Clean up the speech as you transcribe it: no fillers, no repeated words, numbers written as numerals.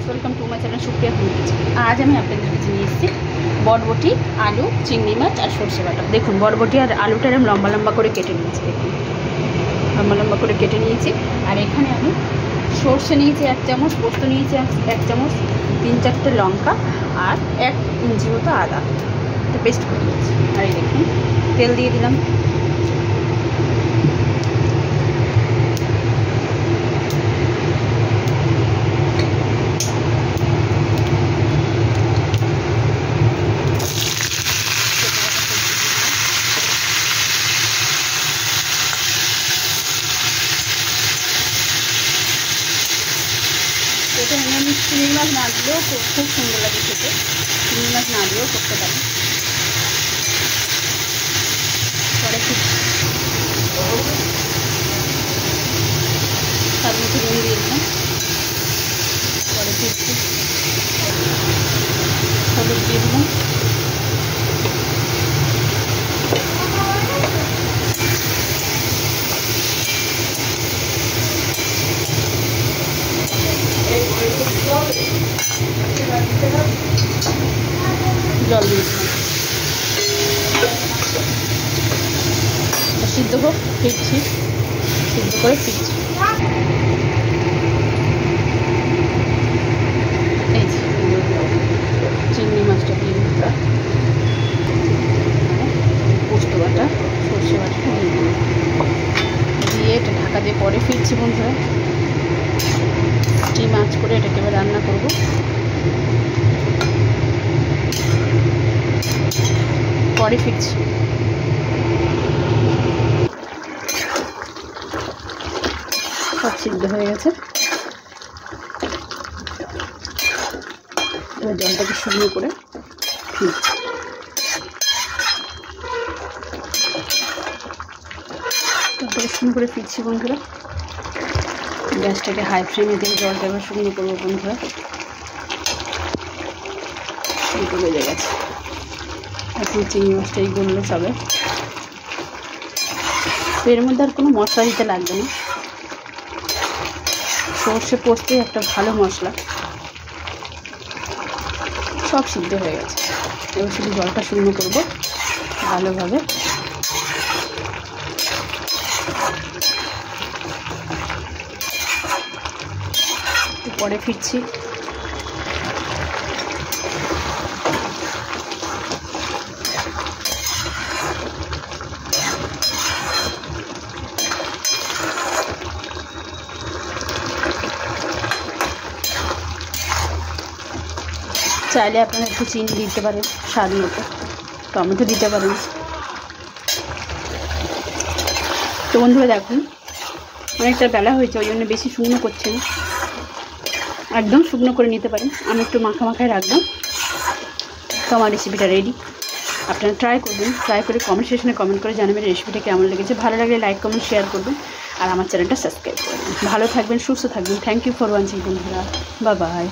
Welcome to my channel Supriya food kitchen. আজ আমি আপনাদের কাছে নিয়ে এসেছি বরবটি, আলু, চিংড়ি মাছ আর সরষে বাটা। দেখুন বরবটি আর আলুটা আমি লম্বা লম্বা করে কেটে নিয়েছি। দেখুন লম্বা লম্বা করে কেটে নিয়েছি। আর এখানে আমি সরষে নিয়েছি 1 চামচ, পোস্ত নিয়েছি 1 চামচ, 3-4টে লঙ্কা আর 1 ইঞ্চি মতো আদা পেস্ট করে নিয়েছি। আর এই দেখুন তেল দিয়ে দিলাম। এটা আমি চিংড়ি মাছ না দিলেও খুব সুন্দর লাগে খেতে, চিংড়ি মাছ না দিলেও করতে পারি। পরে তার মধ্যে নুন দিয়ে দিলাম, পরে ফিরছি হলুদ দিয়ে দিলাম, জল দিয়ে দিলাম, সিদ্ধ হোক, ফিরছি সিদ্ধ করে ফিরছি। এই চিংড়ি মাছটা দিয়ে দিলাম, পোস্ত বাটা, সর্ষে বাটাটা দিয়ে দিলাম, দিয়ে এটা ঢাকা দিয়ে পরে ফিরছি বন্ধুরা। স্টিম আঁচ করে এটাকে এবার রান্না করব। পরে ফিরছি। সব সিদ্ধ হয়ে গেছে, এবার জলটাকে শুকনো করে ফিরছি। জলটাকে শুকনো করে ফিরছি বন্ধুরা। গ্যাসটাকে হাই ফ্লেমে দিয়ে জলটা এবার শুকনো করবো বন্ধুরা। গলে গেছে, এখন চিংড়ি মাছটা এই গললো সবে। এর মধ্যে আর কোনো মশলা দিতে লাগবে না, সর্ষে পোস্তে একটা ভালো মশলা। সব সিদ্ধ হয়ে গেছে, এবার শুধু জলটা শুকনো করবো ভালোভাবে। পরে ফিরছি। চাইলে আপনারা একটু চিনি দিতে পারেন, স্বাদ মতো টমেটো দিতে পারেন। তো বন্ধুরা দেখুন অনেকটা বেলা হয়েছে, ওই জন্য বেশি শুকনো করছে না, একদম শুকনো করে নিতে পারেন। আমি একটু মাখা মাখায় রাখবো। তো আমার রেসিপিটা রেডি, আপনারা ট্রাই করবেন। ট্রাই করে কমেন্ট সেকশনে কমেন্ট করে জানাবেন রেসিপিটা কেমন লেগেছে। ভালো লাগলে লাইক কমেন্ট শেয়ার করবেন আর আমার চ্যানেলটা সাবস্ক্রাইব করবেন। ভালো থাকবেন, সুস্থ থাকবেন। থ্যাংক ইউ ফর ওয়াচিং বন্ধুরা, বাই বাই।